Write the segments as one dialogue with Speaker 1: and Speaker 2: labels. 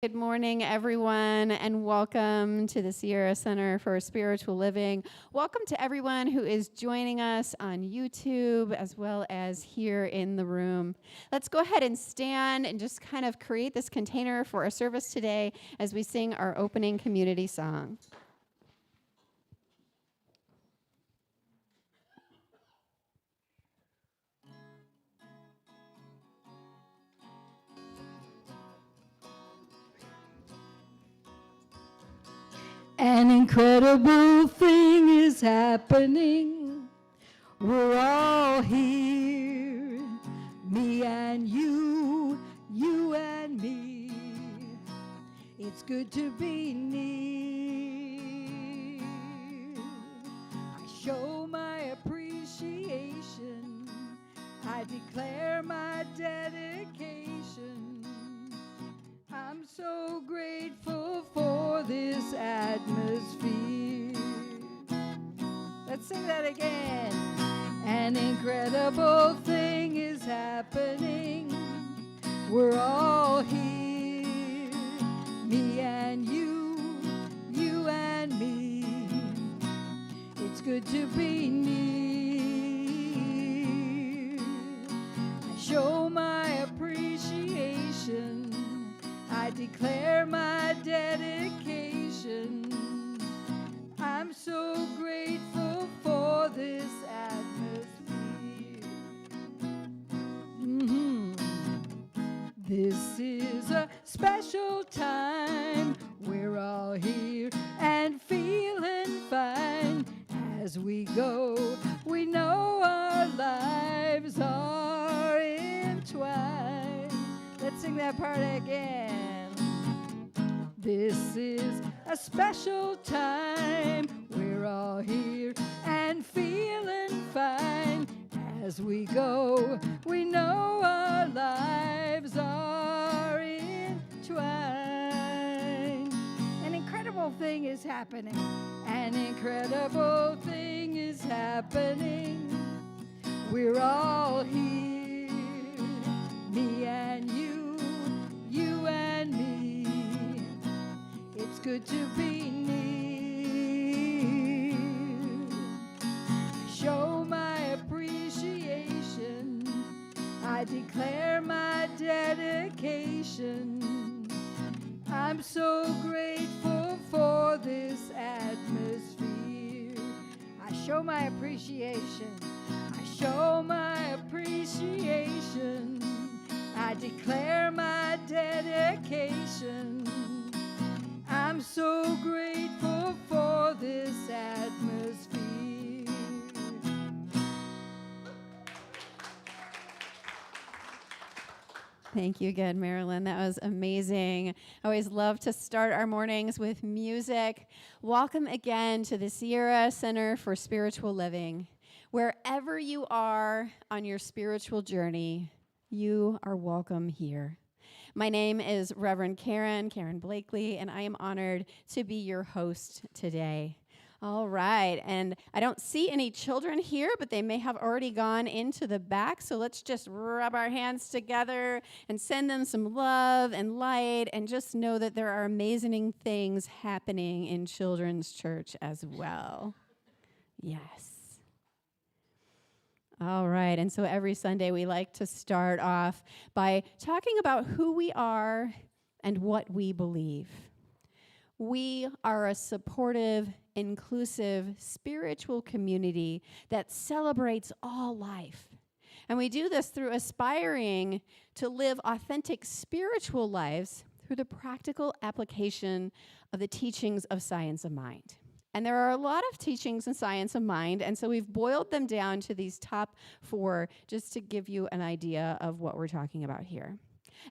Speaker 1: Good morning, everyone, and welcome to the Sierra Center for Spiritual Living. Welcome to everyone who is joining us on YouTube as well as here in the room. Let's go ahead and stand and just kind of create this container for our service today as we sing our opening community song.
Speaker 2: An incredible thing is happening. We're all here. Me and you and me. It's good to be near. I show my appreciation. I declare my dedication. I'm so grateful for this atmosphere. Let's sing that again. An incredible thing is happening. We're all here. Me and you and me. It's good to be near. I show my appreciation. I declare my dedication. I'm so grateful for this atmosphere. This is a special time. We're all here and feeling fine. As we go, we know our lives are entwined. Let's sing that part again. This is a special time. We're all here and feeling fine. As we go, we know our lives are entwined. An incredible thing is happening. An incredible thing is happening. We're all here. Me and you and me. It's good to be near. I show my appreciation. I declare my dedication. I'm so grateful for this atmosphere. I show my appreciation. I show my appreciation. I declare my dedication. I'm so grateful for this atmosphere.
Speaker 1: Thank you again, Marilyn. That was amazing. I always love to start our mornings with music. Welcome again to the Sierra Center for Spiritual Living. Wherever you are on your spiritual journey, you are welcome here. My name is Reverend Karen Blakely, and I am honored to be your host today. All right, and I don't see any children here, but they may have already gone into the back, so let's just rub our hands together and send them some love and light, and just know that there are amazing things happening in children's church as well. Yes. All right, and so every Sunday we like to start off by talking about who we are and what we believe. We are a supportive, inclusive, spiritual community that celebrates all life. And we do this through aspiring to live authentic spiritual lives through the practical application of the teachings of science of mind. And there are a lot of teachings in science of mind, and so we've boiled them down to these top 4 just to give you an idea of what we're talking about here.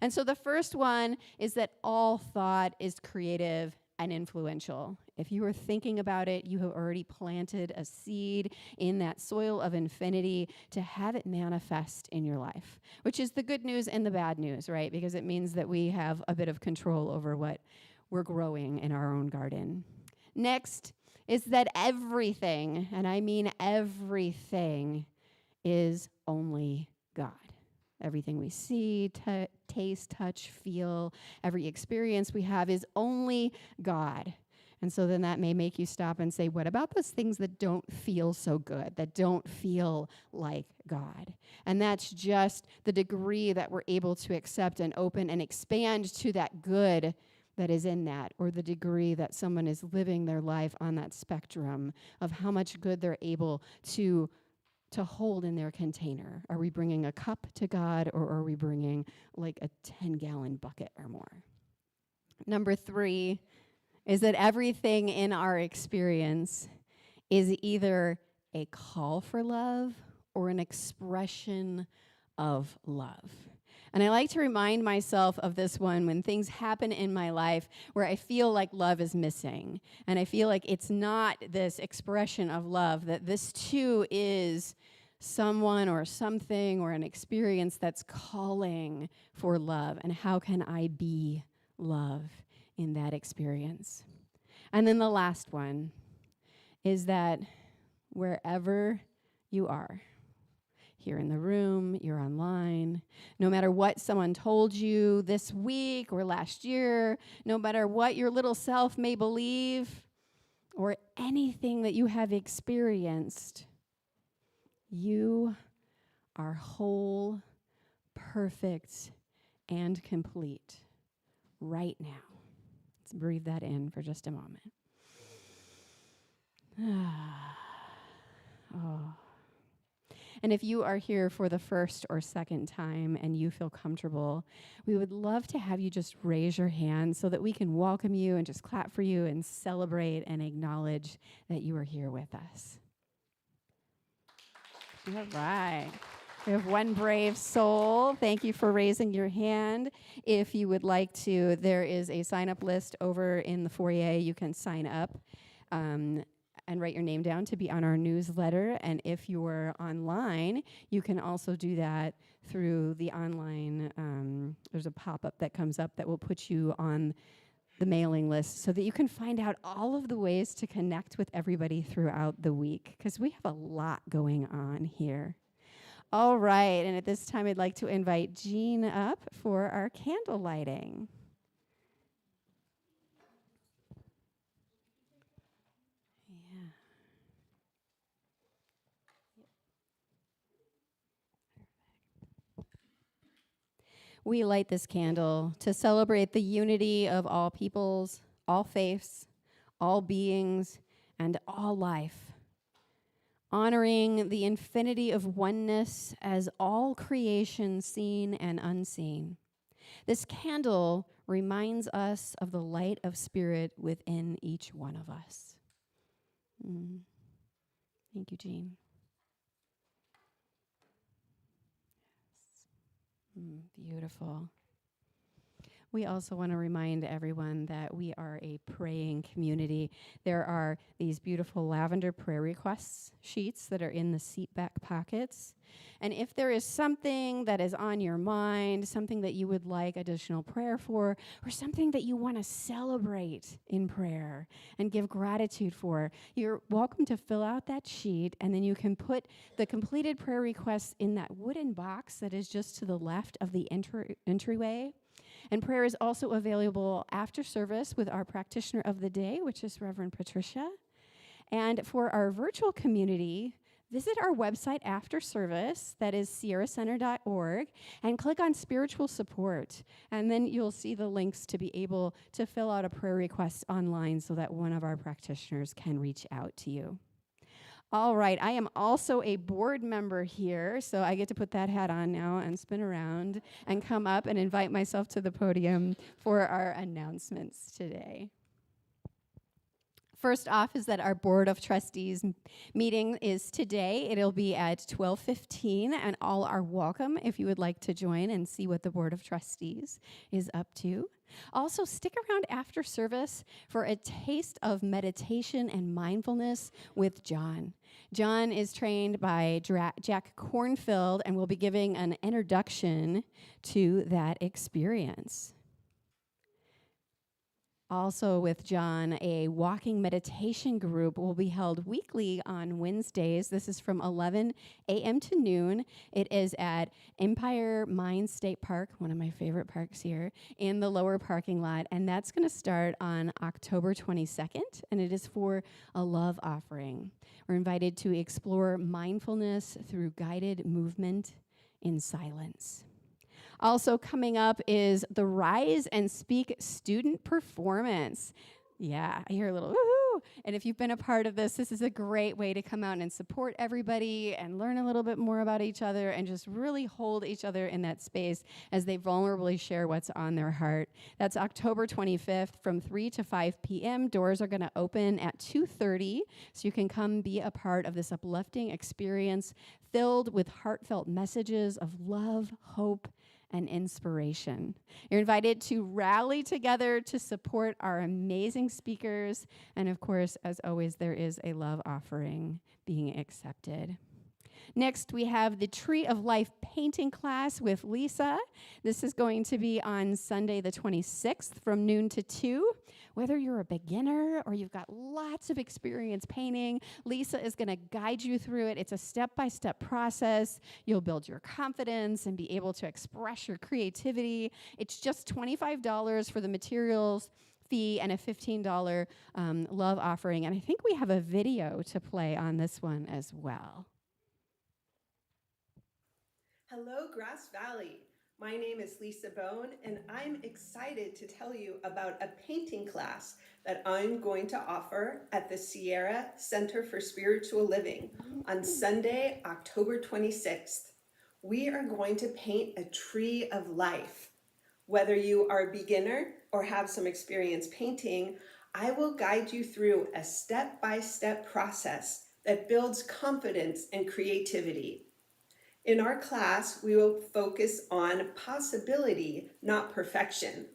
Speaker 1: And so the first one is that all thought is creative and influential. If you are thinking about it, you have already planted a seed in that soil of infinity to have it manifest in your life, which is the good news and the bad news, right? Because it means that we have a bit of control over what we're growing in our own garden. Next is that everything, and I mean everything, is only God. Everything we see, taste, touch, feel, every experience we have is only God. And so then that may make you stop and say, what about those things that don't feel so good, that don't feel like God? And that's just the degree that we're able to accept and open and expand to that good that is in that, or the degree that someone is living their life on that spectrum of how much good they're able to hold in their container. Are we bringing a cup to God, or are we bringing like a 10-gallon bucket or more? Number 3 is that everything in our experience is either a call for love or an expression of love. And I like to remind myself of this one when things happen in my life where I feel like love is missing. And I feel like it's not this expression of love, that this too is someone or something or an experience that's calling for love. And how can I be love in that experience? And then the last one is that wherever you are, here in the room, you're online, no matter what someone told you this week or last year, no matter what your little self may believe or anything that you have experienced, you are whole, perfect, and complete right now. Let's breathe that in for just a moment. Oh. And if you are here for the first or second time and you feel comfortable, we would love to have you just raise your hand so that we can welcome you and just clap for you and celebrate and acknowledge that you are here with us. All right. We have one brave soul. Thank you for raising your hand. If you would like to, there is a sign-up list over in the foyer. You can sign up and write your name down to be on our newsletter. And if you're online, you can also do that through the online, there's a pop-up that comes up that will put you on the mailing list so that you can find out all of the ways to connect with everybody throughout the week, because we have a lot going on here. All right, and at this time, I'd like to invite Jean up for our candle lighting. We light this candle to celebrate the unity of all peoples, all faiths, all beings, and all life, honoring the infinity of oneness as all creation seen and unseen. This candle reminds us of the light of spirit within each one of us. Thank you, Jean. Beautiful. We also want to remind everyone that we are a praying community. There are these beautiful lavender prayer requests sheets that are in the seat back pockets. And if there is something that is on your mind, something that you would like additional prayer for, or something that you want to celebrate in prayer and give gratitude for, you're welcome to fill out that sheet, and then you can put the completed prayer requests in that wooden box that is just to the left of the entryway. And prayer is also available after service with our practitioner of the day, which is Reverend Patricia. And for our virtual community, visit our website after service, that is sierracenter.org, and click on spiritual support. And then you'll see the links to be able to fill out a prayer request online so that one of our practitioners can reach out to you. All right, I am also a board member here, so I get to put that hat on now and spin around and come up and invite myself to the podium for our announcements today. First off is that our Board of Trustees meeting is today. It'll be at 12:15, and all are welcome if you would like to join and see what the Board of Trustees is up to. Also, stick around after service for a taste of meditation and mindfulness with John. John is trained by Jack Kornfield and will be giving an introduction to that experience. Also with John, a walking meditation group will be held weekly on Wednesdays. This is from 11 a.m. to noon. It is at Empire Mine State Park, one of my favorite parks here, in the lower parking lot. And that's going to start on October 22nd, and it is for a love offering. We're invited to explore mindfulness through guided movement in silence. Also coming up is the Rise and Speak student performance. Yeah, I hear a little woohoo. And if you've been a part of this is a great way to come out and support everybody and learn a little bit more about each other and just really hold each other in that space as they vulnerably share what's on their heart. That's October 25th from 3 to 5 p.m. Doors are going to open at 2:30, so you can come be a part of this uplifting experience filled with heartfelt messages of love, hope, and inspiration. You're invited to rally together to support our amazing speakers. And of course, as always, there is a love offering being accepted. Next, we have the Tree of Life painting class with Lisa. This is going to be on Sunday the 26th from noon to 2. Whether you're a beginner or you've got lots of experience painting, Lisa is going to guide you through it. It's a step-by-step process. You'll build your confidence and be able to express your creativity. It's just $25 for the materials fee and a $15 love offering. And I think we have a video to play on this one as well.
Speaker 3: Hello, Grass Valley. My name is Lisa Bone, and I'm excited to tell you about a painting class that I'm going to offer at the Sierra Center for Spiritual Living on Sunday, October 26th. We are going to paint a tree of life. Whether you are a beginner or have some experience painting, I will guide you through a step-by-step process that builds confidence and creativity. In our class, we will focus on possibility, not perfection.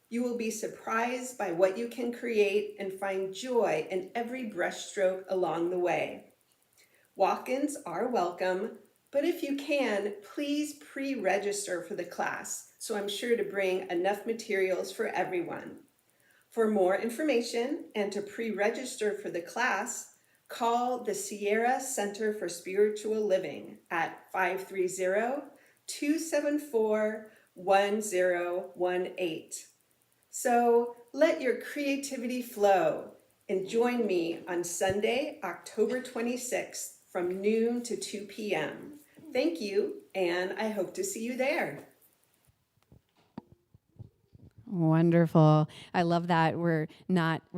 Speaker 3: You will be surprised by what you can create and find joy in every brushstroke along the way. Walk-ins are welcome, but if you can, please pre-register for the class, so I'm sure to bring enough materials for everyone. For more information and to pre-register for the class, call the Sierra Center for Spiritual Living at 530-274-1018. So let your creativity flow and join me on Sunday, October 26th from noon to 2 p.m. Thank you, and I hope to see you there.
Speaker 1: Wonderful. I love that we're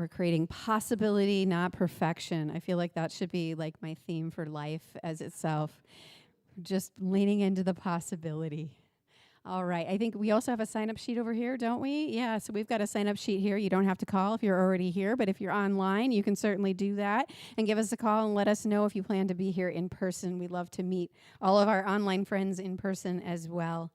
Speaker 1: creating possibility, not perfection. I feel like that should be like my theme for life as itself. Just leaning into the possibility. All right. I think we also have a sign-up sheet over here, don't we? Yeah, so we've got a sign-up sheet here. You don't have to call if you're already here, but if you're online, you can certainly do that and give us a call and let us know if you plan to be here in person. We'd love to meet all of our online friends in person as well.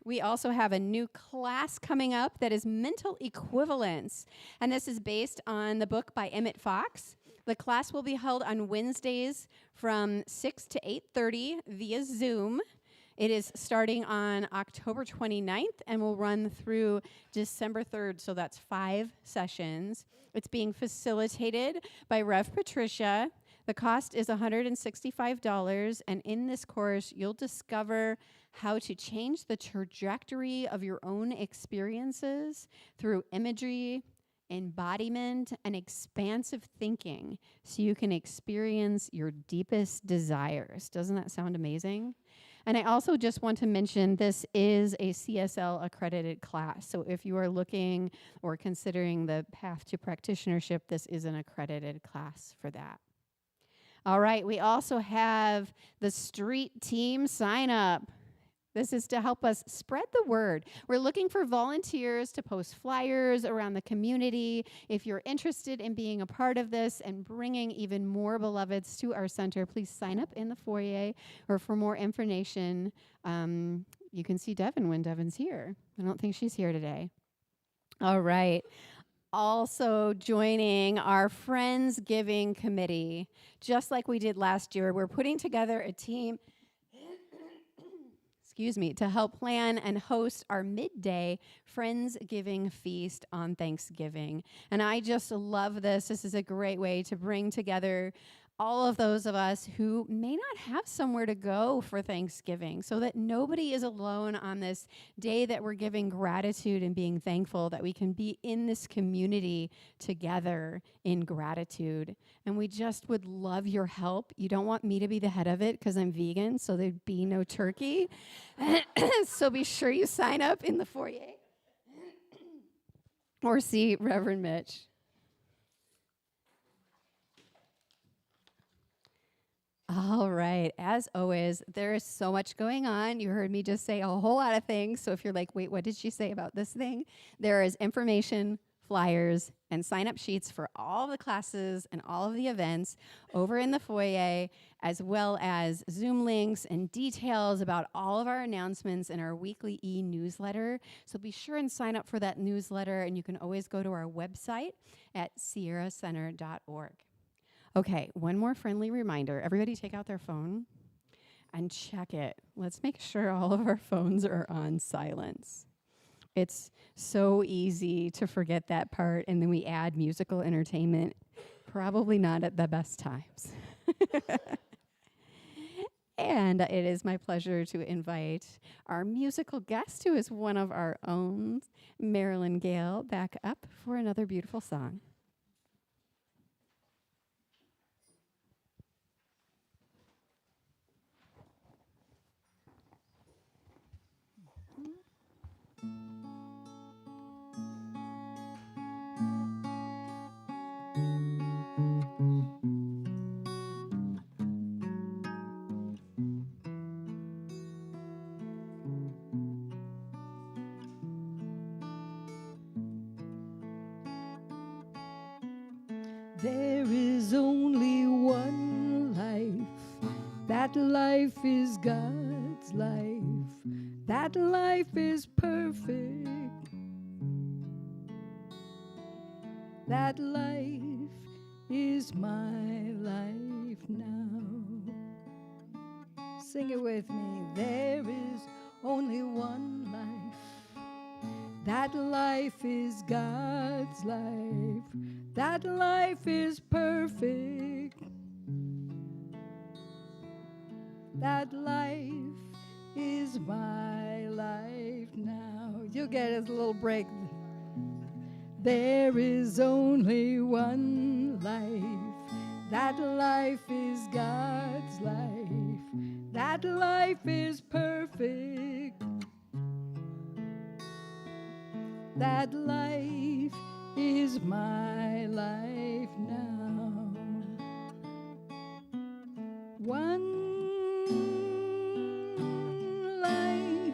Speaker 1: We also have a new class coming up that is mental equivalence, and this is based on the book by Emmett Fox. The class will be held on Wednesdays from 6 to 8:30 via Zoom. It is starting on October 29th and will run through December 3rd, so that's 5 sessions. It's being facilitated by Rev. Patricia. The cost is $165, and in this course, you'll discover how to change the trajectory of your own experiences through imagery, embodiment, and expansive thinking so you can experience your deepest desires. Doesn't that sound amazing? And I also just want to mention this is a CSL accredited class. So if you are looking or considering the path to practitionership, this is an accredited class for that. All right, we also have the street team sign up. This is to help us spread the word. We're looking for volunteers to post flyers around the community. If you're interested in being a part of this and bringing even more beloveds to our center, please sign up in the foyer, or for more information, you can see Devin when Devin's here. I don't think she's here today. All right. Also joining our Friendsgiving committee, just like we did last year, we're putting together a team to help plan and host our midday Friendsgiving feast on Thanksgiving. And I just love this. This is a great way to bring together all of those of us who may not have somewhere to go for Thanksgiving, so that nobody is alone on this day that we're giving gratitude and being thankful that we can be in this community together in gratitude. And we just would love your help. You don't want me to be the head of it because I'm vegan, so there'd be no turkey. So be sure you sign up in the foyer or see Reverend Mitch. All right. As always, there is so much going on. You heard me just say a whole lot of things. So if you're like, wait, what did she say about this thing? There is information, flyers, and sign-up sheets for all the classes and all of the events over in the foyer, as well as Zoom links and details about all of our announcements in our weekly e-newsletter. So be sure and sign up for that newsletter, and you can always go to our website at sierracenter.org. Okay, one more friendly reminder. Everybody take out their phone and check it. Let's make sure all of our phones are on silence. It's so easy to forget that part, and then we add musical entertainment, probably not at the best times. And it is my pleasure to invite our musical guest, who is one of our own, Marilyn Gale, back up for another beautiful song.
Speaker 2: There is only one life. That life is God's life. That life is perfect. That life is my life now. Sing it with me. There is only one life. That life is God's life. That life is perfect. That life is my life now. You'll get a little break. There is only one life. That life is God's life. That life is perfect. That life is my life now. One life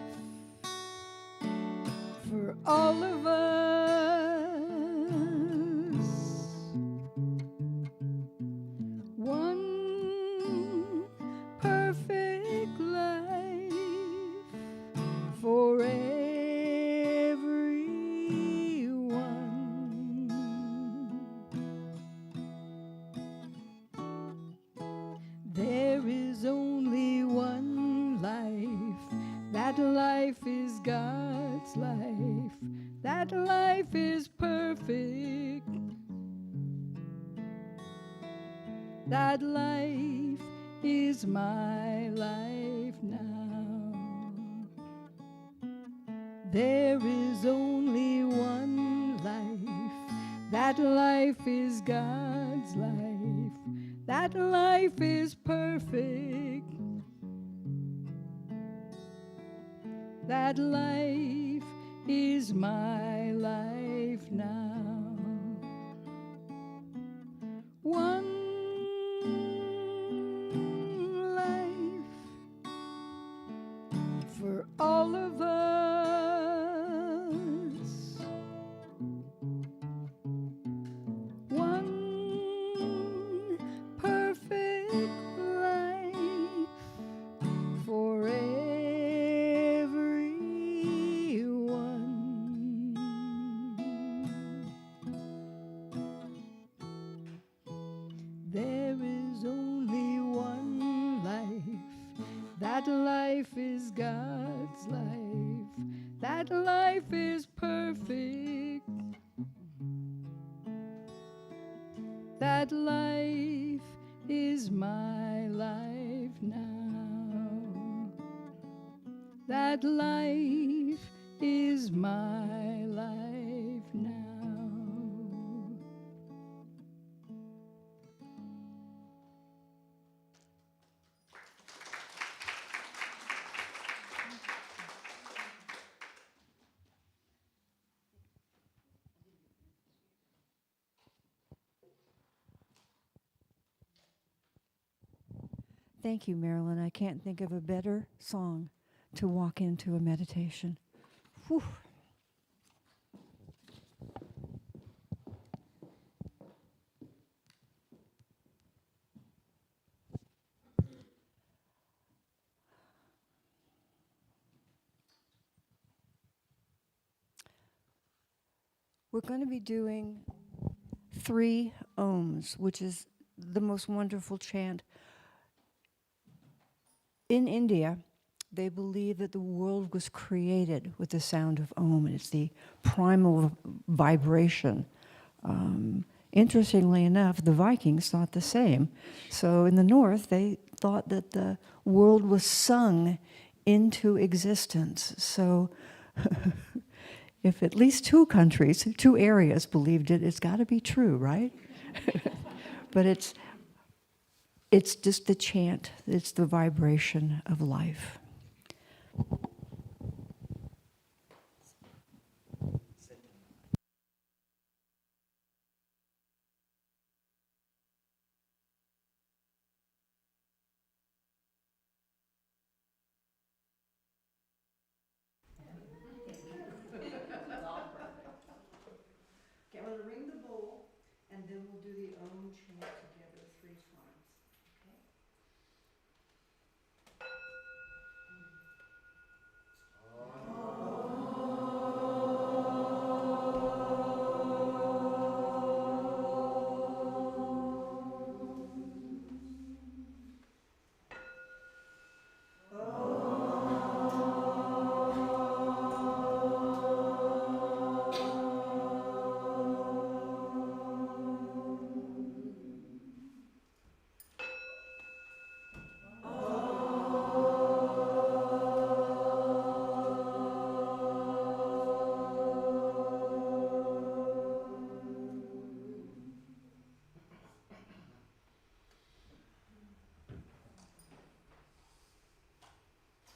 Speaker 2: for all of us. One perfect life for that life is God's life. That life is perfect. That life is my life now. There is only one life. That life is God's life. That life is perfect. That life is my life now. One life for all of us. One perfect life for that life is God. God's life. That life is perfect. That life is my life now. That life is my life now.
Speaker 4: Thank you, Marilyn. I can't think of a better song to walk into a meditation. Whew. We're going to be doing 3 ohms, which is the most wonderful chant. In India, they believe that the world was created with the sound of Om. It's the primal vibration. Interestingly enough, the Vikings thought the same. So in the north, they thought that the world was sung into existence. So if at least 2 countries, 2 areas believed it, it's got to be true, right? But it's just the chant. It's the vibration of life. Okay, I'm going to ring the bowl, and then we'll do the Om chant together 3 times. Okay?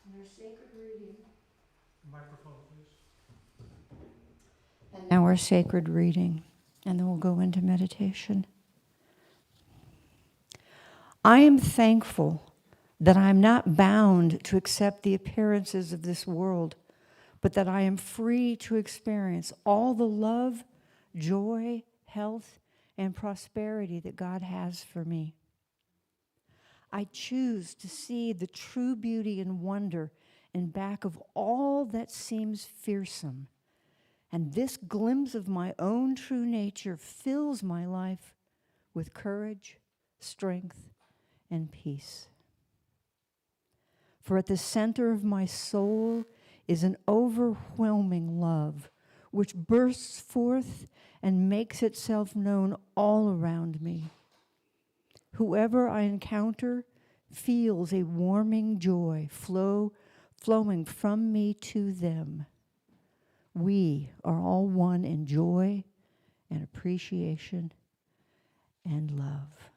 Speaker 4: And our sacred reading.
Speaker 5: Microphone, please.
Speaker 4: And now our sacred reading, and then we'll go into meditation. I am thankful that I am not bound to accept the appearances of this world, but that I am free to experience all the love, joy, health, and prosperity that God has for me. I choose to see the true beauty and wonder in back of all that seems fearsome. And this glimpse of my own true nature fills my life with courage, strength, and peace. For at the center of my soul is an overwhelming love which bursts forth and makes itself known all around me. Whoever I encounter feels a warming joy flowing from me to them. We are all one in joy and appreciation and love.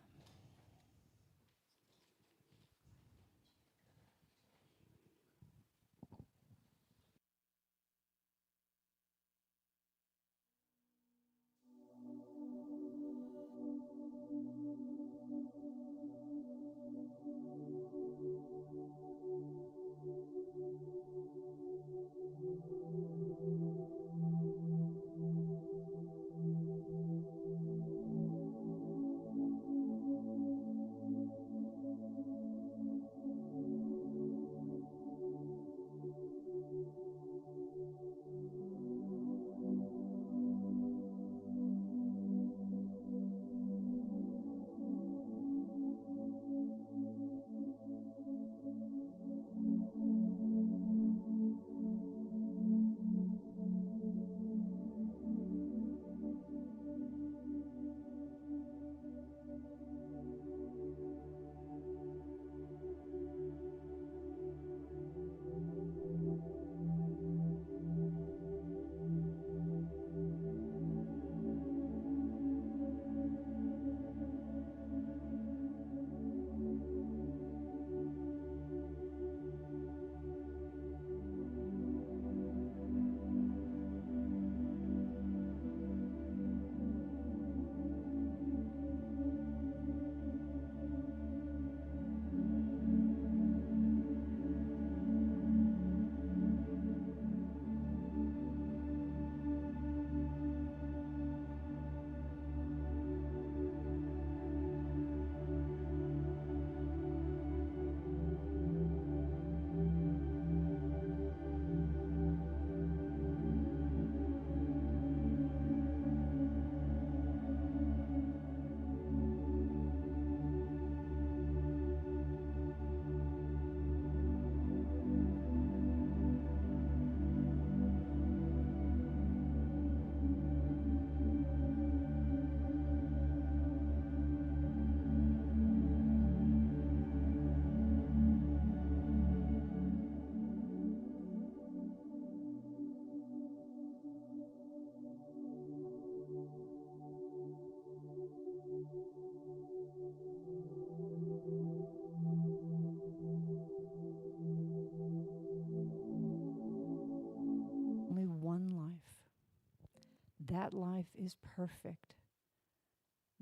Speaker 4: that life is perfect.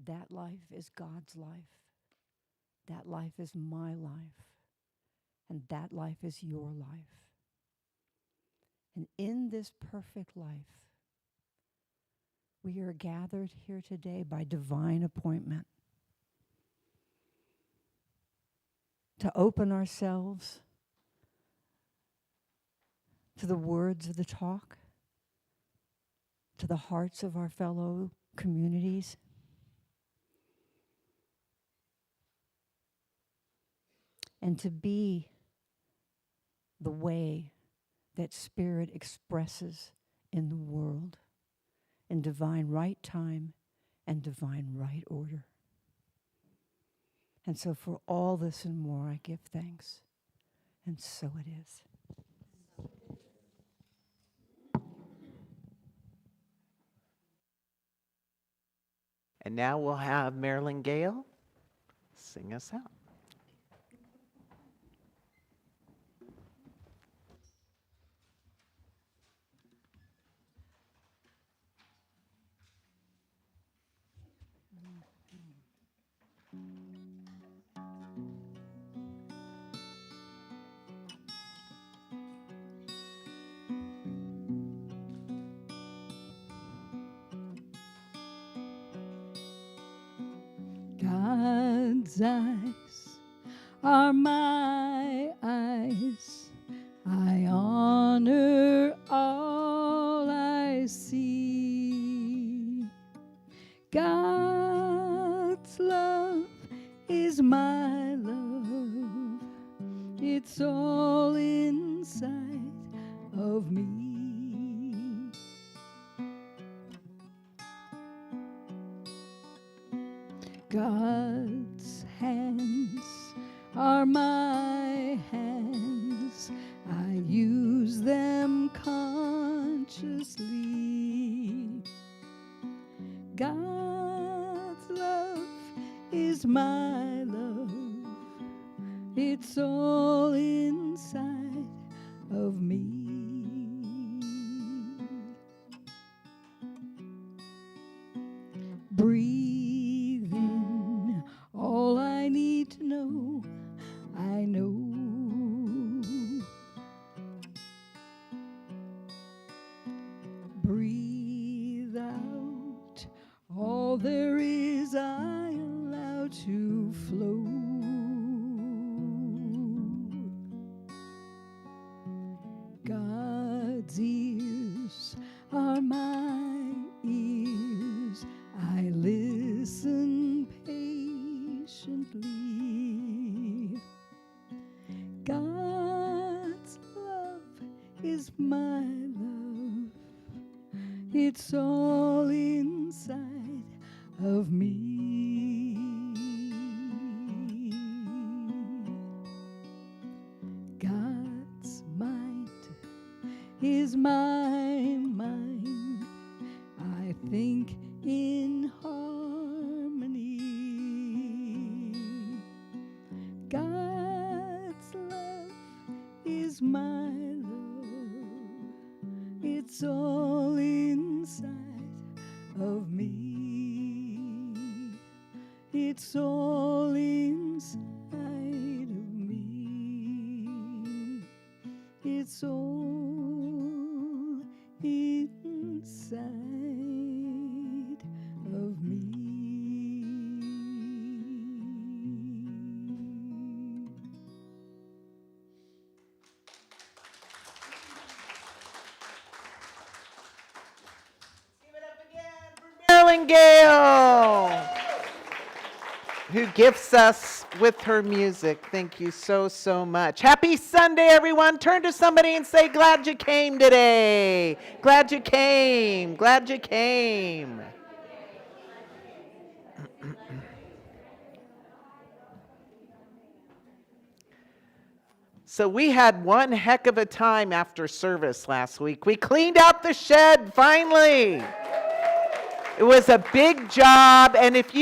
Speaker 4: That life is God's life. That life is my life. And that life is your life. And in this perfect life, we are gathered here today by divine appointment to open ourselves to the words of the talk, to the hearts of our fellow communities, and to be the way that Spirit expresses in the world in divine right time and divine right order. And so for all this and more, I give thanks. And so it is.
Speaker 6: And now we'll have Marilyn Gale sing us out.
Speaker 2: God's eyes are my eyes. I honor all I see. God's love is my love. It's all inside of me. God's hands are my hands. I use them consciously. God's love is my love. It's all inside of me. Breathe in all I need to know. I know. Breathe out all there is. I allow to flow. God's ears are my ears. I listen patiently. God's love is my love. It's all inside of me. God's mind is my mind. I think in harmony. God's love is my love. It's all inside of me. It's all inside of me. It's all inside of me.
Speaker 6: Marilyn Gale, who gifts us with her music. Thank you so, so much. Happy Sunday, everyone. Turn to somebody and say, glad you came today. Glad you came. Glad you came. So we had one heck of a time after service last week. We cleaned out the shed, finally. It was a big job, and if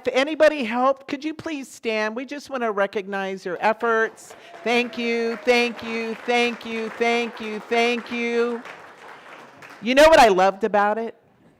Speaker 6: anybody helped, could you please stand? We just want to recognize your efforts. Thank you, thank you, thank you, thank you, thank you. You know what I loved about it?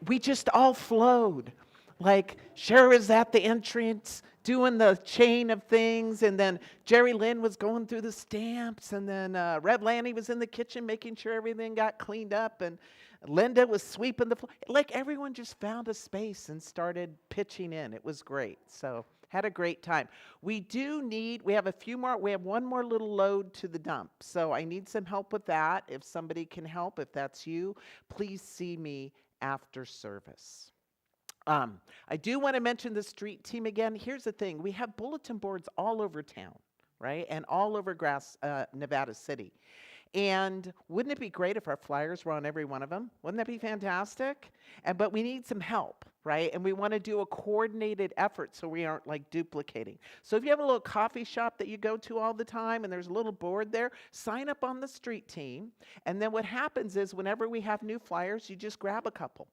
Speaker 6: we just all flowed. Like, Cher was at the entrance doing the chain of things, and then Jerry Lynn was going through the stamps, and then Rev Lanny was in the kitchen making sure everything got cleaned up, and Linda was sweeping the floor. Like, everyone just found a space and started pitching in. It was great. So, had a great time. We have one more little load to the dump. So I need some help with that. If somebody can help, if that's you, please see me after service. I do want to mention the street team again. Here's the thing. We have bulletin boards all over town, right? And all over Nevada City. And wouldn't it be great if our flyers were on every one of them? Wouldn't that be fantastic? But we need some help, right? And we want to do a coordinated effort so we aren't like duplicating. So if you have a little coffee shop that you go to all the time and there's a little board there, sign up on the street team. And then what happens is whenever we have new flyers, you just grab a couple.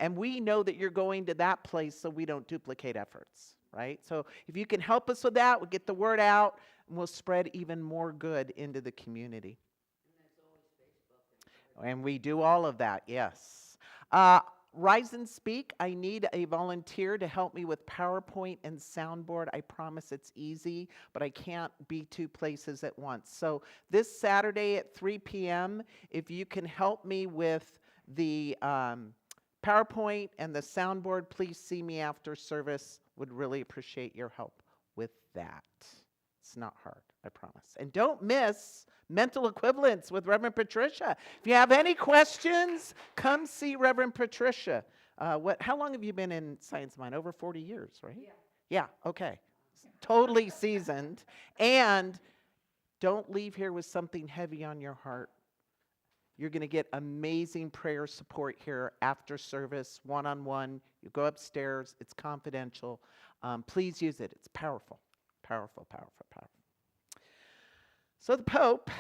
Speaker 6: And we know that you're going to that place so we don't duplicate efforts, right? So if you can help us with that, we'll get the word out and we'll spread even more good into the community. And we do all of that, yes. Rise and Speak, I need a volunteer to help me with PowerPoint and soundboard. I promise it's easy, but I can't be two places at once. So this Saturday at 3 p.m., if you can help me with the PowerPoint and the soundboard, please see me after service. Would really appreciate your help with that. It's not hard, I promise. And don't miss Mental Equivalence with Reverend Patricia. If you have any questions, come see Reverend Patricia. How long have you been in Science Mind? Over 40 years, right? Yeah, okay. Totally seasoned. And don't leave here with something heavy on your heart. You're going to get amazing prayer support here after service, one-on-one. You go upstairs. It's confidential. Please use it. It's powerful, powerful, powerful, powerful. So the Pope,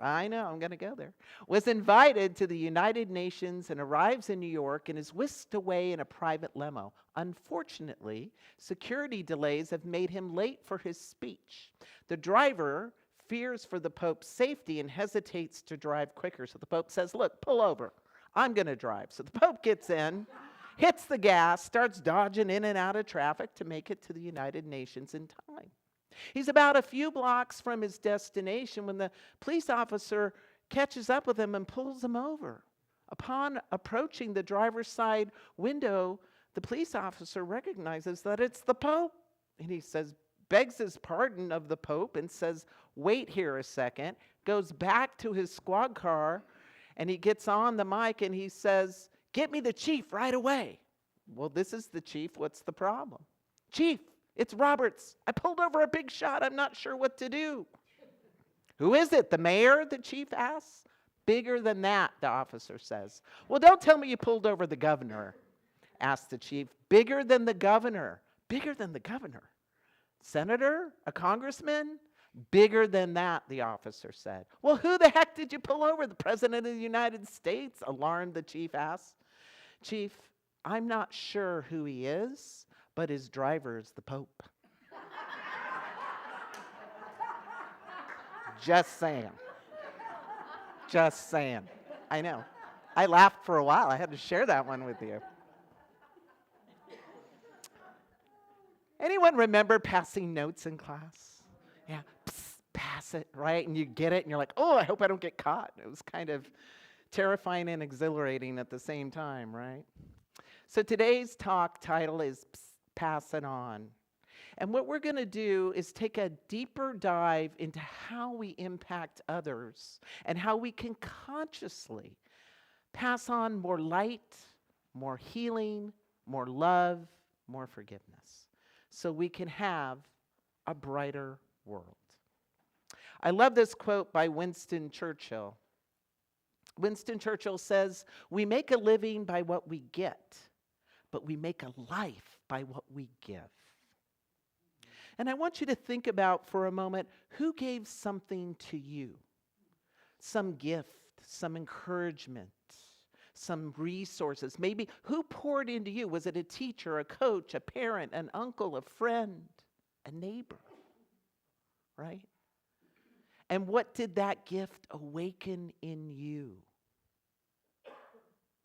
Speaker 6: I know, I'm going to go there, was invited to the United Nations and arrives in New York and is whisked away in a private limo. Unfortunately, security delays have made him late for his speech. The driver fears for the Pope's safety and hesitates to drive quicker. So the Pope says, look, pull over. I'm going to drive. So the Pope gets in, hits the gas, starts dodging in and out of traffic to make it to the United Nations in time. He's about a few blocks from his destination when the police officer catches up with him and pulls him over. Upon approaching the driver's side window, the police officer recognizes that it's the Pope. And he begs his pardon of the Pope and says, wait here a second, goes back to his squad car, and he gets on the mic and he says, get me the chief right away. Well, this is the chief. What's the problem? Chief, it's Roberts. I pulled over a big shot. I'm not sure what to do. Who is it? The mayor? The chief asks. Bigger than that, the officer says. Well, don't tell me you pulled over the governor, asked the chief. Bigger than the governor. Bigger than the governor. Senator? A congressman? Bigger than that, the officer said. Well, who the heck did you pull over? The President of the United States? Alarmed, the chief asked. Chief, I'm not sure who he is, but his driver is the Pope. Just saying. Just saying. I know. I laughed for a while. I had to share that one with you. Anyone remember passing notes in class? Yeah, psst, pass it, right? And you get it, and you're like, oh, I hope I don't get caught. It was kind of terrifying and exhilarating at the same time, right? So today's talk title is Pssst, Pass It On. And what we're going to do is take a deeper dive into how we impact others and how we can consciously pass on more light, more healing, more love, more forgiveness, so we can have a brighter world. I love this quote by Winston Churchill. Winston Churchill says, we make a living by what we get, but we make a life by what we give. And I want you to think about for a moment, who gave something to you? Some gift, some encouragement, some resources. Maybe who poured into you? Was it a teacher, a coach, a parent, an uncle, a friend, a neighbor? Right? And what did that gift awaken in you?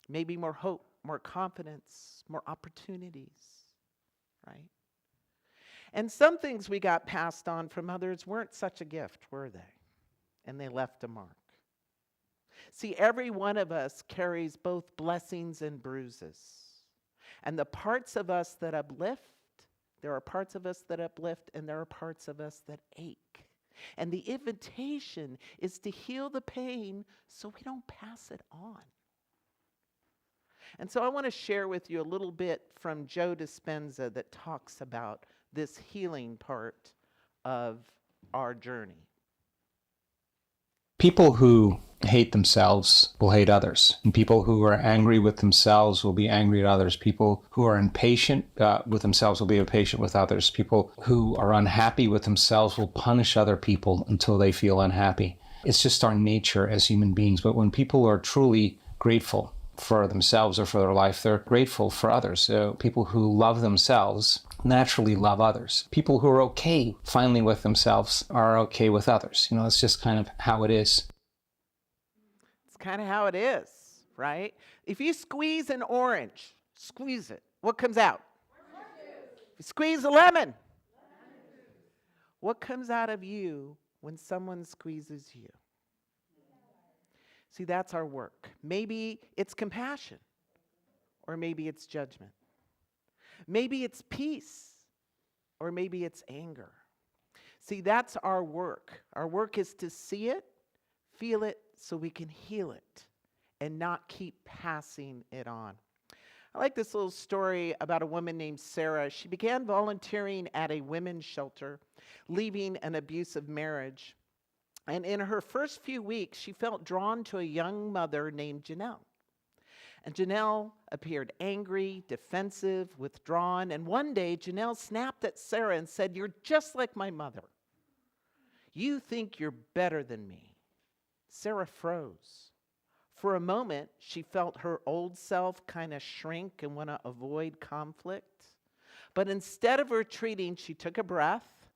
Speaker 6: maybe more hope, more confidence, more opportunities, right? And some things we got passed on from others weren't such a gift, were they? And they left a mark. See, every one of us carries both blessings and bruises. And the parts of us that uplift, there are parts of us that uplift, and there are parts of us that ache. And the invitation is to heal the pain so we don't pass it on. And so I want to share with you a little bit from Joe Dispenza that talks about this healing part of our journey.
Speaker 7: People who hate themselves will hate others. And people who are angry with themselves will be angry at others. People who are impatient with themselves will be impatient with others. People who are unhappy with themselves will punish other people until they feel unhappy. It's just our nature as human beings. But when people are truly grateful for themselves or for their life, they're grateful for others. So people who love themselves naturally love others. People who are okay finally with themselves are okay with others. You know, it's just kind of how it is.
Speaker 6: It's kind of how it is, right? If you squeeze an orange, squeeze it, what comes out? If you squeeze a lemon, what comes out of you when someone squeezes you? See, that's our work. Maybe it's compassion, or maybe it's judgment. Maybe it's peace, or maybe it's anger. See, that's our work. Our work is to see it, feel it, so we can heal it and not keep passing it on. I like this little story about a woman named Sarah. She began volunteering at a women's shelter, leaving an abusive marriage. And in her first few weeks, she felt drawn to a young mother named Janelle. And Janelle appeared angry, defensive, withdrawn. And one day, Janelle snapped at Sarah and said, "You're just like my mother. You think you're better than me." Sarah froze. For a moment, she felt her old self kind of shrink and want to avoid conflict. But instead of retreating, she took a breath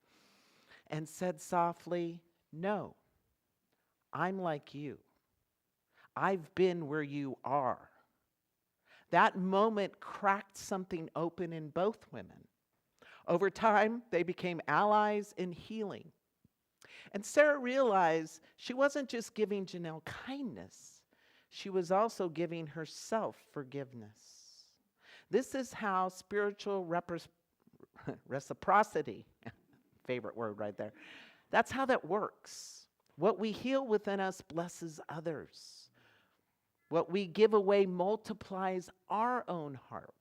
Speaker 6: and said softly, "No, I'm like you. I've been where you are." That moment cracked something open in both women. Over time, they became allies in healing. And Sarah realized she wasn't just giving Janelle kindness, she was also giving herself forgiveness. This is how spiritual reciprocity, favorite word right there, that's how that works. What we heal within us blesses others. What we give away multiplies our own heart.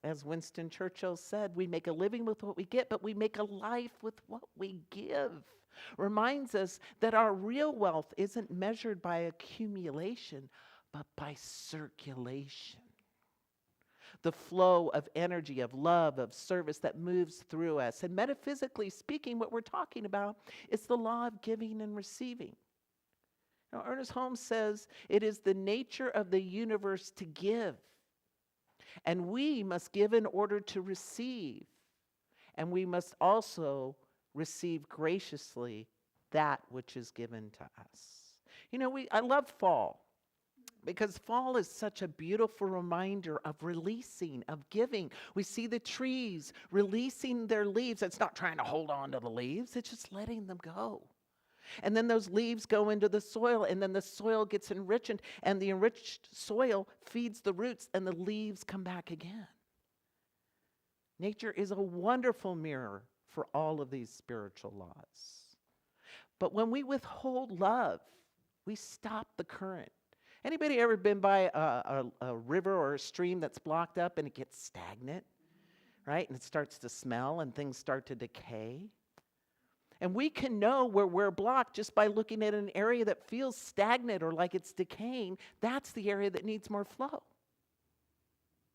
Speaker 6: As Winston Churchill said, we make a living with what we get, but we make a life with what we give. Reminds us that our real wealth isn't measured by accumulation, but by circulation. The flow of energy, of love, of service that moves through us. And metaphysically speaking, what we're talking about is the law of giving and receiving. Now, Ernest Holmes says it is the nature of the universe to give. And we must give in order to receive. And we must also receive graciously that which is given to us. You know, I love fall, because fall is such a beautiful reminder of releasing, of giving. We see the trees releasing their leaves. It's not trying to hold on to the leaves, it's just letting them go. And then those leaves go into the soil, and then the soil gets enriched, and the enriched soil feeds the roots, and the leaves come back again. Nature is a wonderful mirror for all of these spiritual laws. But when we withhold love, we stop the current. Anybody ever been by a river or a stream that's blocked up and it gets stagnant, right? And it starts to smell and things start to decay. And we can know where we're blocked just by looking at an area that feels stagnant or like it's decaying. That's the area that needs more flow.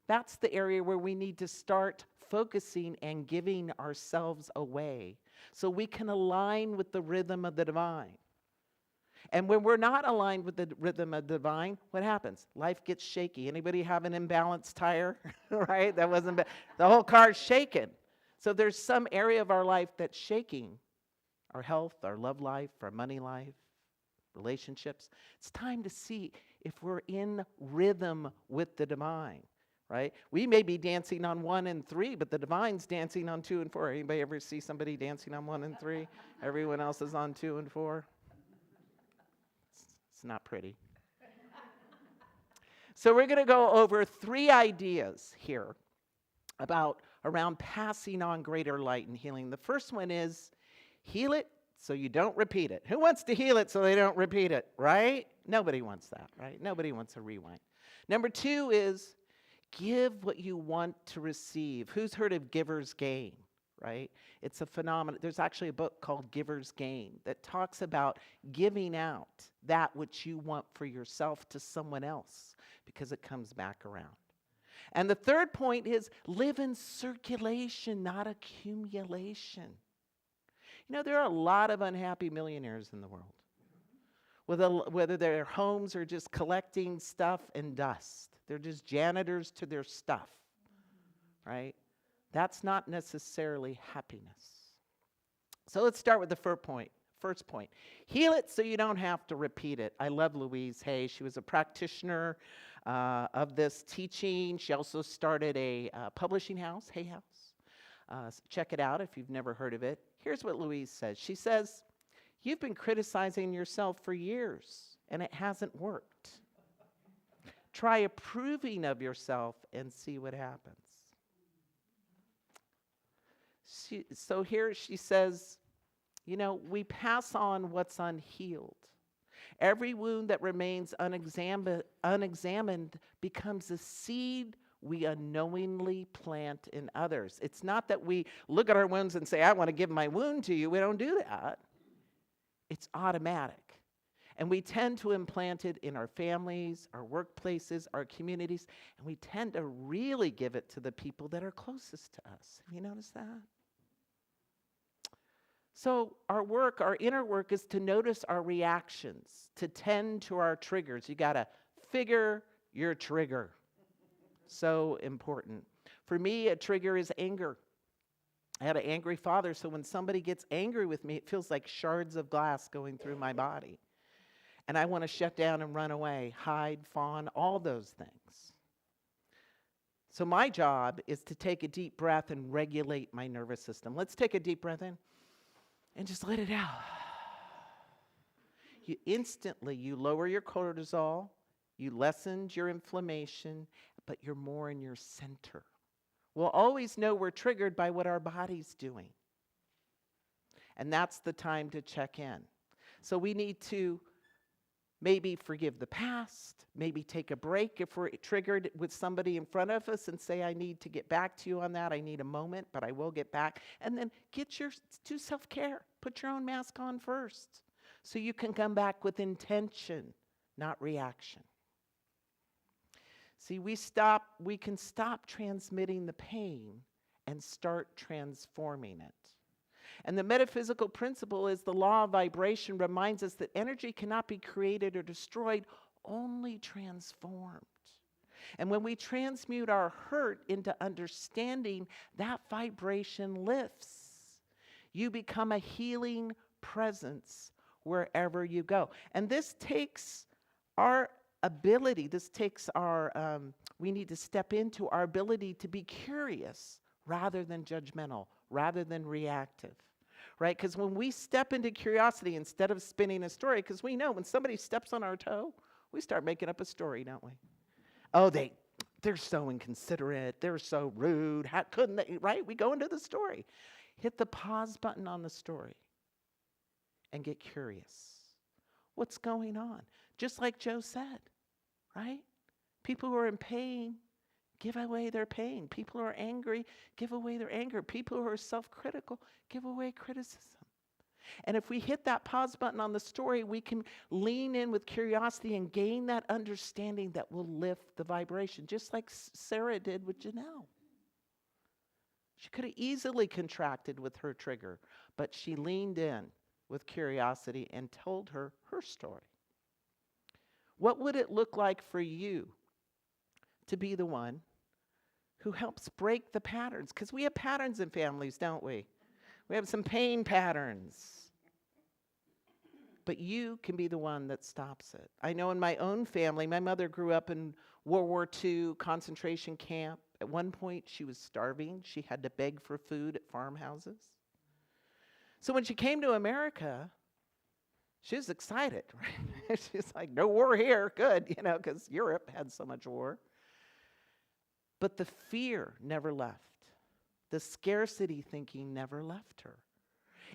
Speaker 6: That's the area where we need to start focusing and giving ourselves away so we can align with the rhythm of the divine. And when we're not aligned with the rhythm of the divine, what happens? Life gets shaky. Anybody have an imbalanced tire? Right? That wasn't bad. The whole car's shaking. So there's some area of our life that's shaking. Our health, our love life, our money life. relationships. It's time to see if we're in rhythm with the divine, right? We may be dancing on 1 and 3, but the divine's dancing on 2 and 4. Anybody ever see somebody dancing on 1 and 3? Everyone else is on 2 and 4. It's not pretty. So we're going to go over 3 ideas here around passing on greater light and healing. The first one is heal it so you don't repeat it. Who wants to heal it so they don't repeat it, right? Nobody wants that, right? Nobody wants a rewind. Number 2 is give what you want to receive. Who's heard of giver's gain, right? It's a phenomenon. There's actually a book called Giver's Gain that talks about giving out that which you want for yourself to someone else because it comes back around. And the third point is live in circulation, not accumulation. You know, there are a lot of unhappy millionaires in the world, whether their homes are just collecting stuff and dust. They're just janitors to their stuff, right? That's not necessarily happiness. So let's start with the first point. Heal it so you don't have to repeat it. I love Louise Hay. She was a practitioner of this teaching. She also started a publishing house, Hay House. Check it out if you've never heard of it. Here's what Louise says. She says, you've been criticizing yourself for years, and it hasn't worked. Try approving of yourself and see what happens. So here she says, you know, we pass on what's unhealed. Every wound that remains unexamined becomes a seed we unknowingly plant in others. It's not that we look at our wounds and say, I want to give my wound to you. We don't do that. It's automatic. And we tend to implant it in our families, our workplaces, our communities, and we tend to really give it to the people that are closest to us. Have you noticed that? So our inner work is to notice our reactions, to tend to our triggers. You got to figure your trigger. So important. For me, a trigger is anger. I had an angry father, so when somebody gets angry with me, it feels like shards of glass going through my body. And I want to shut down and run away, hide, fawn, all those things. So my job is to take a deep breath and regulate my nervous system. Let's take a deep breath in and just let it out. You lower your cortisol, you lessened your inflammation, but you're more in your center. We'll always know we're triggered by what our body's doing. And that's the time to check in. So we need to maybe forgive the past, maybe take a break if we're triggered with somebody in front of us and say, I need to get back to you on that. I need a moment, but I will get back. And then do self-care. Put your own mask on first so you can come back with intention, not reaction. See, we can stop transmitting the pain and start transforming it. And the metaphysical principle is the law of vibration reminds us that energy cannot be created or destroyed, only transformed. And when we transmute our hurt into understanding, that vibration lifts. You become a healing presence wherever you go. And this takes our ability, we need to step into our ability to be curious rather than judgmental, rather than reactive, right? Because when we step into curiosity instead of spinning a story, because we know when somebody steps on our toe, we start making up a story, don't we? Oh, they're so inconsiderate, they're so rude, how couldn't they, right? We go into the story. Hit the pause button on the story and get curious. What's going on? Just like Joe said, right? People who are in pain, give away their pain. People who are angry, give away their anger. People who are self-critical, give away criticism. And if we hit that pause button on the story, we can lean in with curiosity and gain that understanding that will lift the vibration, just like Sarah did with Janelle. She could have easily contracted with her trigger, but she leaned in with curiosity and told her story. What would it look like for you to be the one who helps break the patterns? Because we have patterns in families, don't we? We have some pain patterns. but you can be the one that stops it. I know in my own family, my mother grew up in World War II concentration camp. At one point, she was starving. She had to beg for food at farmhouses. So when she came to America, she was excited, right? She's like, no war here, good, because Europe had so much war. But the fear never left. The scarcity thinking never left her.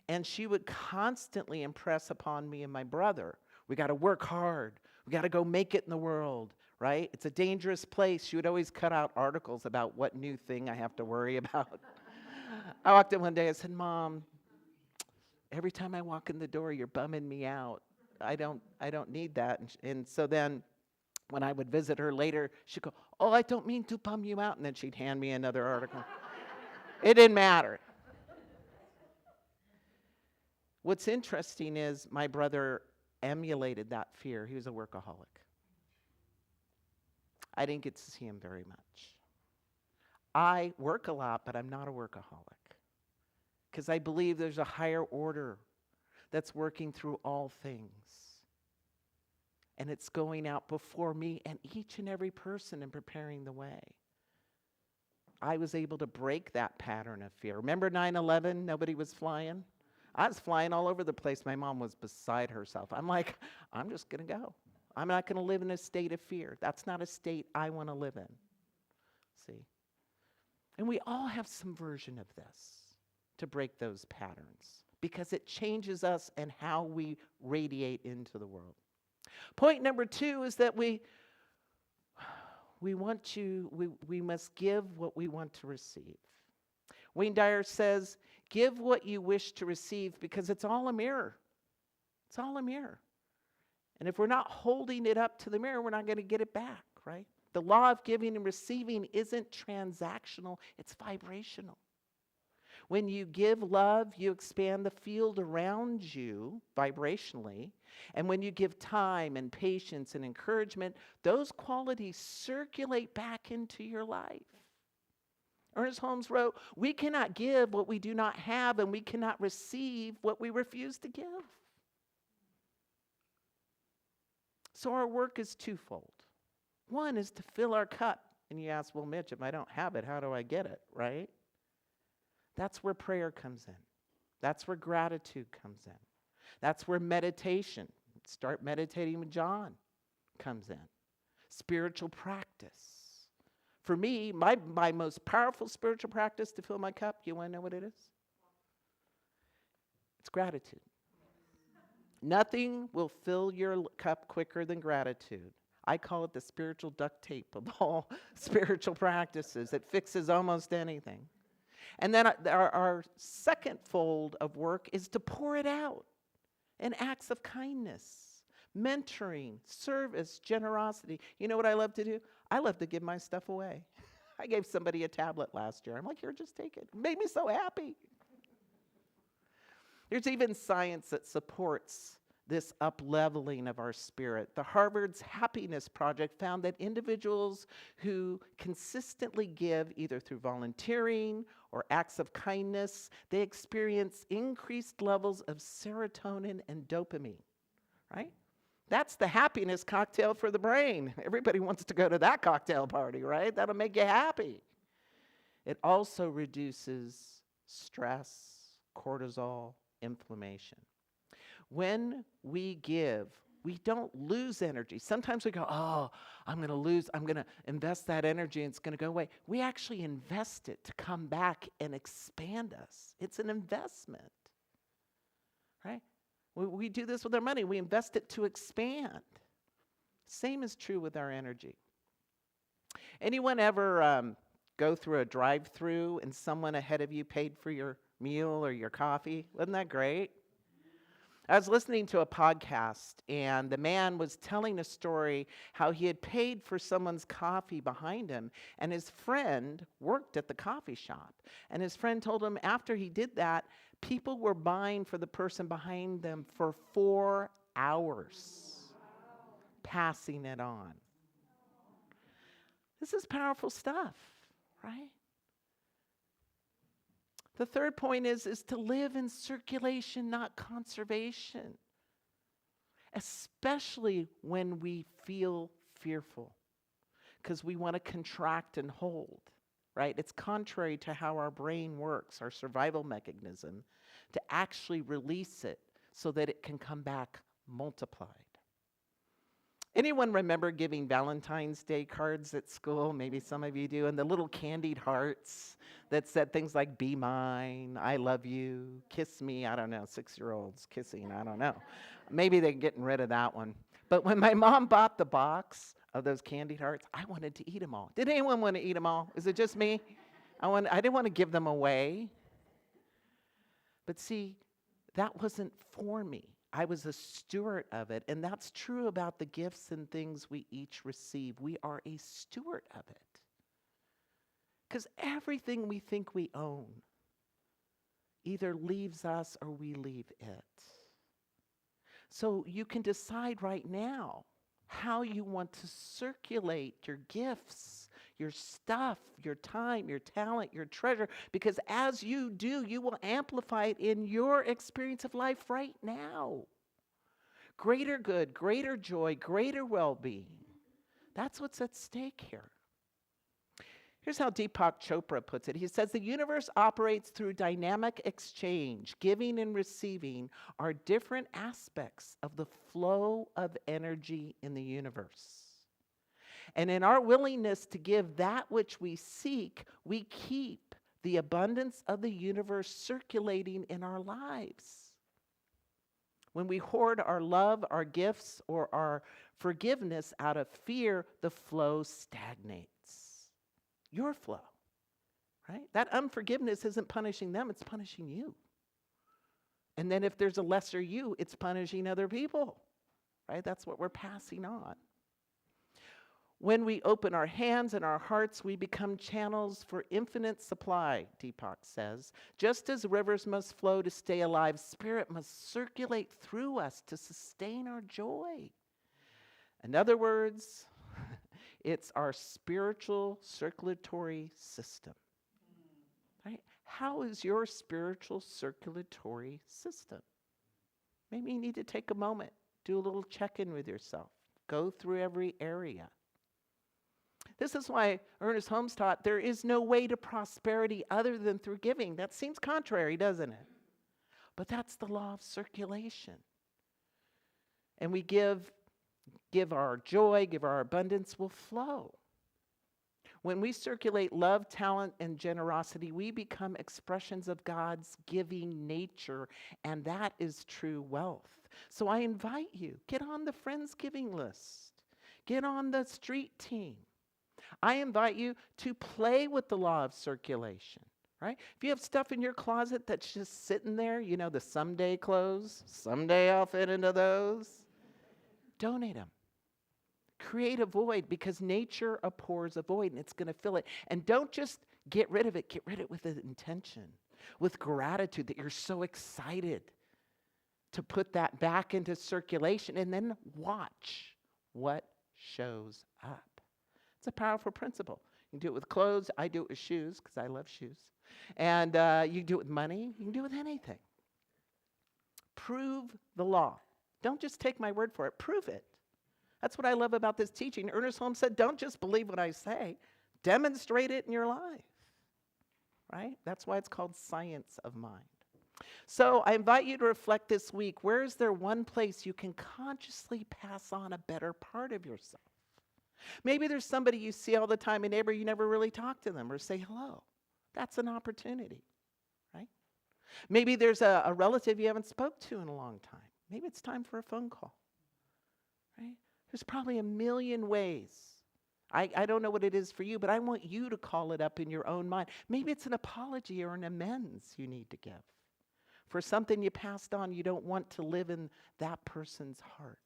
Speaker 6: And she would constantly impress upon me and my brother, we got to work hard. We got to go make it in the world, right? It's a dangerous place. She would always cut out articles about what new thing I have to worry about. I walked in one day, I said, Mom, every time I walk in the door, you're bumming me out. I don't need that. And so then when I would visit her later, she'd go, oh, I don't mean to bum you out. And then she'd hand me another article. It didn't matter. What's interesting is my brother emulated that fear. He was a workaholic. I didn't get to see him very much. I work a lot, but I'm not a workaholic, because I believe there's a higher order that's working through all things. And it's going out before me and each and every person and preparing the way. I was able to break that pattern of fear. Remember 9/11? Nobody was flying? I was flying all over the place. My mom was beside herself. I'm like, I'm just going to go. I'm not going to live in a state of fear. That's not a state I want to live in. See? And we all have some version of this to break those patterns, because it changes us and how we radiate into the world. Point number 2 is that we must give what we want to receive. Wayne Dyer says, give what you wish to receive, because it's all a mirror. It's all a mirror. And if we're not holding it up to the mirror, we're not going to get it back, right? The law of giving and receiving isn't transactional, it's vibrational. When you give love, you expand the field around you vibrationally. And when you give time and patience and encouragement, those qualities circulate back into your life. Ernest Holmes wrote, we cannot give what we do not have, and we cannot receive what we refuse to give. So our work is twofold. One is to fill our cup. And you ask, well, Mitch, if I don't have it, how do I get it, right? That's where prayer comes in. That's where gratitude comes in. That's where meditation, start meditating with John, comes in. Spiritual practice. For me, my most powerful spiritual practice to fill my cup, you want to know what it is? It's gratitude. Nothing will fill your cup quicker than gratitude. I call it the spiritual duct tape of all spiritual practices. It fixes almost anything. And then our second fold of work is to pour it out in acts of kindness, mentoring, service, generosity. You know what I love to do? I love to give my stuff away. I gave somebody a tablet last year. I'm like, here, just take it. It made me so happy. There's even science that supports this up-leveling of our spirit. The Harvard's Happiness Project found that individuals who consistently give, either through volunteering or acts of kindness, they experience increased levels of serotonin and dopamine, right? That's the happiness cocktail for the brain. Everybody wants to go to that cocktail party, right? That'll make you happy. It also reduces stress, cortisol, inflammation. When we give, we don't lose energy. Sometimes we go, oh, I'm going to invest that energy and it's going to go away. We actually invest it to come back and expand us. It's an investment, right? We do this with our money. We invest it to expand. Same is true with our energy. Anyone ever go through a drive-through and someone ahead of you paid for your meal or your coffee? Wasn't that great? I was listening to a podcast, and the man was telling a story how he had paid for someone's coffee behind him, and his friend worked at the coffee shop. And his friend told him after he did that, people were buying for the person behind them for 4 hours, passing it on. This is powerful stuff, right? The third point is to live in circulation, not conservation. especially when we feel fearful, because we want to contract and hold, right? It's contrary to how our brain works, our survival mechanism, to actually release it so that it can come back multiplied. Anyone remember giving Valentine's Day cards at school? Maybe some of you do. And the little candied hearts that said things like, be mine, I love you, kiss me. I don't know, 6-year-olds kissing, I don't know. Maybe they're getting rid of that one. But when my mom bought the box of those candied hearts, I wanted to eat them all. Did anyone want to eat them all? Is it just me? I didn't want to give them away. But see, that wasn't for me. I was a steward of it, and that's true about the gifts and things we each receive. We are a steward of it. Because everything we think we own either leaves us or we leave it. So you can decide right now how you want to circulate your gifts, your stuff, your time, your talent, your treasure, because as you do, you will amplify it in your experience of life right now. Greater good, greater joy, greater well-being. That's what's at stake here. Here's how Deepak Chopra puts it. He says, the universe operates through dynamic exchange. Giving and receiving are different aspects of the flow of energy in the universe. And in our willingness to give that which we seek, we keep the abundance of the universe circulating in our lives. When we hoard our love, our gifts, or our forgiveness out of fear, the flow stagnates. Your flow, right? That unforgiveness isn't punishing them, it's punishing you. And then if there's a lesser you, it's punishing other people, right? That's what we're passing on. When we open our hands and our hearts, we become channels for infinite supply, Deepak says. Just as rivers must flow to stay alive, spirit must circulate through us to sustain our joy. In other words, it's our spiritual circulatory system, right? How is your spiritual circulatory system? Maybe you need to take a moment, do a little check-in with yourself, go through every area. This is why Ernest Holmes taught there is no way to prosperity other than through giving. That seems contrary, doesn't it? But that's the law of circulation. And we give our joy, give our abundance will flow. When we circulate love, talent, and generosity, we become expressions of God's giving nature, and that is true wealth. So I invite you, get on the Friendsgiving list. Get on the street team. I invite you to play with the law of circulation, right? If you have stuff in your closet that's just sitting there, you know, the someday clothes, someday I'll fit into those, donate them. Create a void, because nature abhors a void and it's going to fill it. And don't just get rid of it with an intention, with gratitude that you're so excited to put that back into circulation, and then watch what shows up. It's a powerful principle. You can do it with clothes. I do it with shoes because I love shoes. And you can do it with money. You can do it with anything. Prove the law. Don't just take my word for it. Prove it. That's what I love about this teaching. Ernest Holmes said, don't just believe what I say. Demonstrate it in your life. Right? That's why it's called science of mind. So I invite you to reflect this week. Where is there one place you can consciously pass on a better part of yourself? Maybe there's somebody you see all the time, a neighbor, you never really talk to them or say hello. That's an opportunity, right? Maybe there's a relative you haven't spoke to in a long time. Maybe it's time for a phone call, right? There's probably a million ways. I don't know what it is for you, but I want you to call it up in your own mind. Maybe it's an apology or an amends you need to give for something you passed on you don't want to live in that person's heart.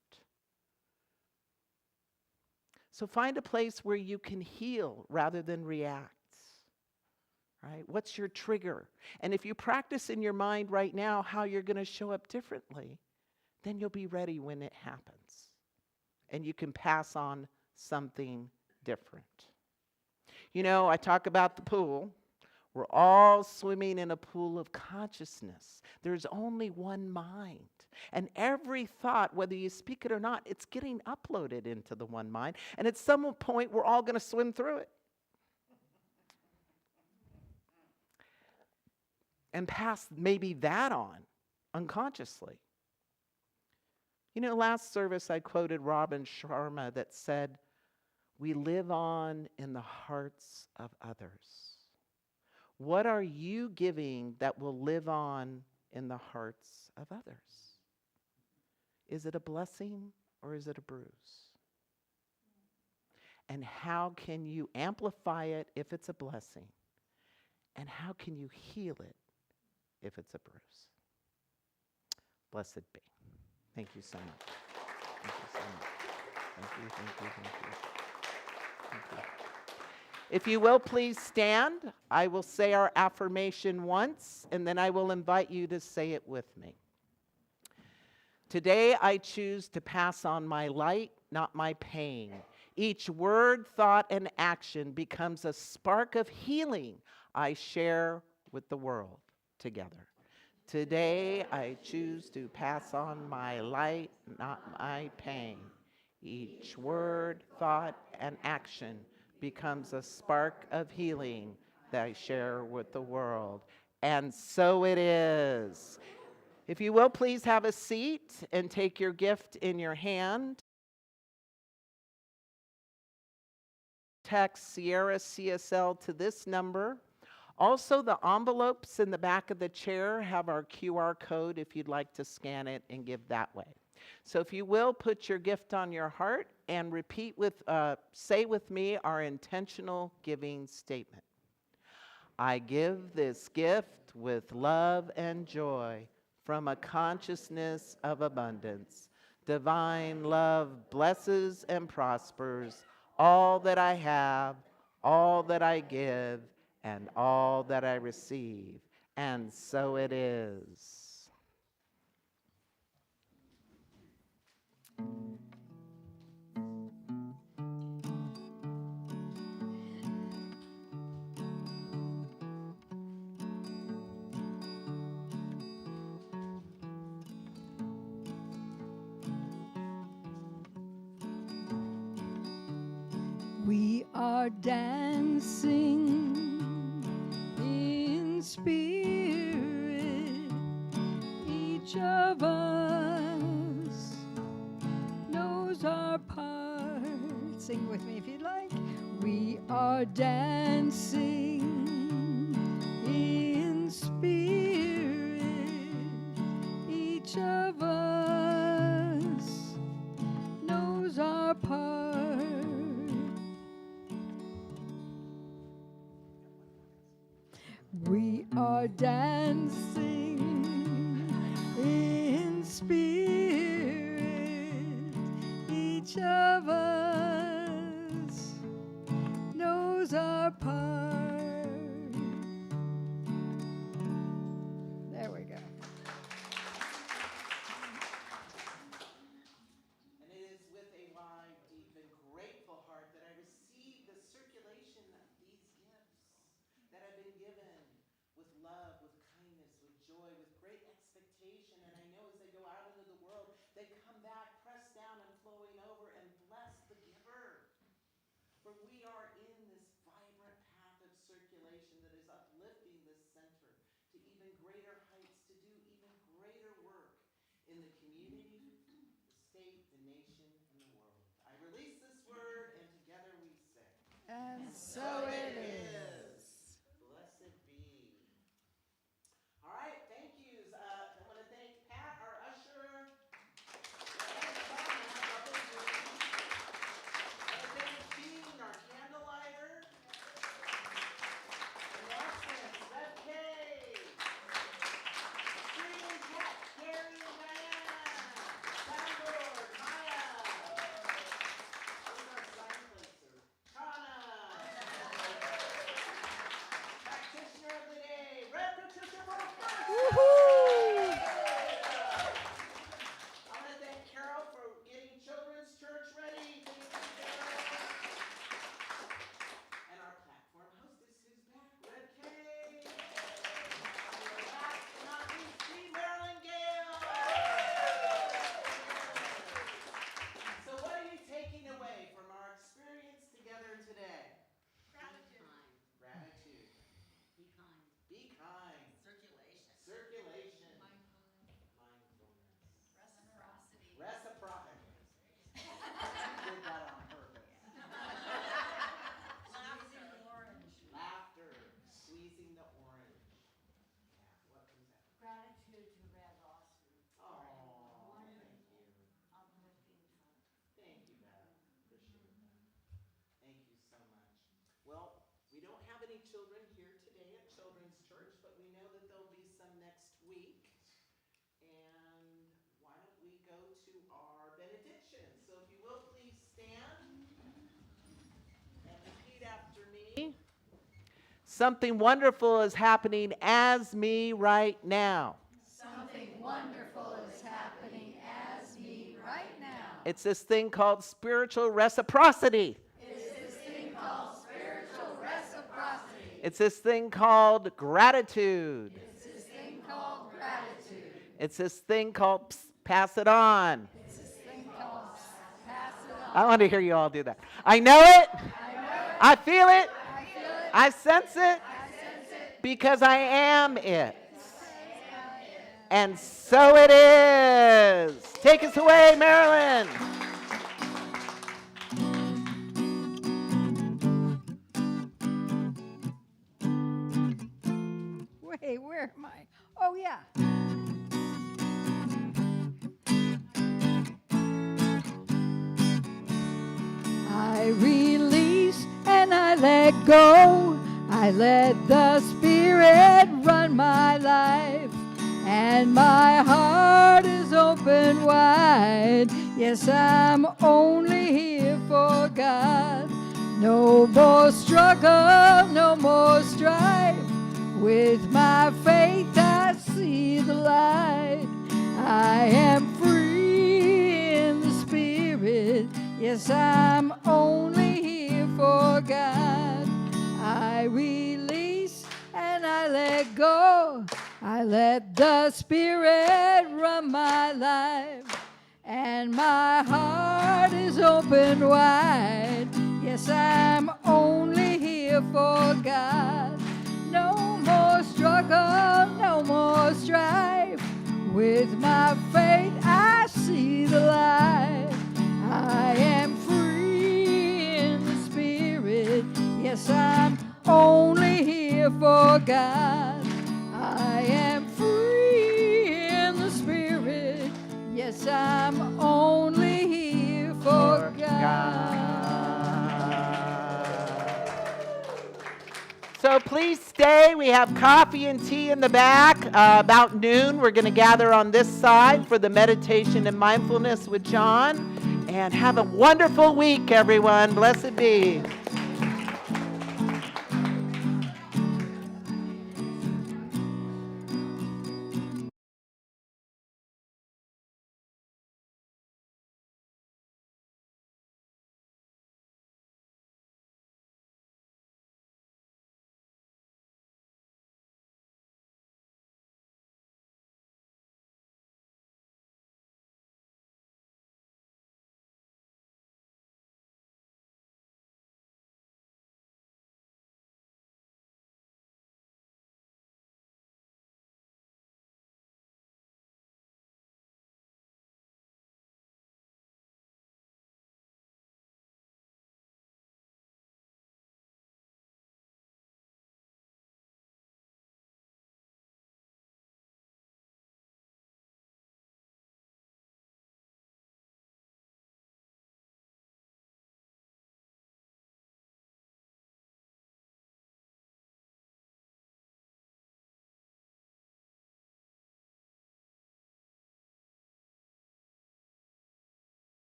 Speaker 6: So find a place where you can heal rather than react, right? What's your trigger? And if you practice in your mind right now how you're going to show up differently, then you'll be ready when it happens. And you can pass on something different. You know, I talk about the pool. We're all swimming in a pool of consciousness. There's only one mind. And every thought, whether you speak it or not, it's getting uploaded into the one mind. And at some point, we're all going to swim through it. And pass maybe that on unconsciously. You know, last service I quoted Robin Sharma that said, "We live on in the hearts of others." What are you giving that will live on in the hearts of others? Is it a blessing or is it a bruise? And how can you amplify it if it's a blessing? And how can you heal it if it's a bruise? Blessed be. Thank you so much. Thank you so much. Thank you, thank you, thank you. Thank you. If you will please stand, I will say our affirmation once, and then I will invite you to say it with me. Today I choose to pass on my light, not my pain. Each word, thought, and action becomes a spark of healing I share with the world together. Today I choose to pass on my light, not my pain. Each word, thought, and action becomes a spark of healing that I share with the world. And so it is. If you will, please have a seat and take your gift in your hand. Text Sierra CSL to this number. Also, the envelopes in the back of the chair have our QR code if you'd like to scan it and give that way. So if you will, put your gift on your heart and say with me our intentional giving statement. I give this gift with love and joy from a consciousness of abundance. Divine love blesses and prospers all that I have, all that I give, and all that I receive. And so it is.
Speaker 2: We are dancing in spirit. Each of us knows our part. Sing with me if you'd like. We are dancing in spirit. Each of us knows our part. We are dancing in spirit. Each of us knows our part. There we go.
Speaker 6: And it is with a wide, deep, and grateful heart that I receive the circulation of these gifts that have been given with love, with kindness, with joy, with great expectation. And I know as they go out into the world, they come back pressed down and flowing over and bless the giver. For we are in this vibrant path of circulation that is uplifting this center to even greater heights, to do even greater work in the community, the state, the nation, and the world. I release this word, and together we sing.
Speaker 2: And so it is.
Speaker 6: Blessed be. All right, thank yous. I want to thank Pat, our usher. I want to thank Jean, our candle lighter. Announcements, Rev K. Streaming Tech, Gary and Diane. Soundboard, Maya. Who's our sign placer? Kana. Something wonderful is happening as me right now.
Speaker 2: Something wonderful is happening as me right now.
Speaker 6: It's this thing called spiritual reciprocity.
Speaker 2: It's this thing called spiritual reciprocity.
Speaker 6: It's this thing called gratitude.
Speaker 2: It's this thing called gratitude.
Speaker 6: It's this thing called psst, pass it on.
Speaker 2: It's this thing called pass it on.
Speaker 6: I want to hear you all do that. I know it. I feel it.
Speaker 2: I feel it.
Speaker 6: I sense it.
Speaker 2: I sense it.
Speaker 6: Because I am it. And so it is. Take us away, Marilyn.
Speaker 2: Wait, where am I? Oh, yeah. I release and I let go. I let the Spirit run my life. And my heart is open wide. Yes, I'm only here for God. No more struggle, no more strife. With my faith I see the light. I am free in the Spirit. Yes, I'm only here for God. I release and I let go. I let the Spirit run my life. And my heart is open wide. Yes, I'm only here for God. No more struggle, no more strife. With my faith I see the light. I am free in the Spirit. Yes, I'm only here for God. I am free in the Spirit. Yes, I'm only here for God.
Speaker 6: So please stay. We have coffee and tea in the back. About noon, we're going to gather on this side for the meditation and mindfulness with John. And have a wonderful week, everyone. Blessed be.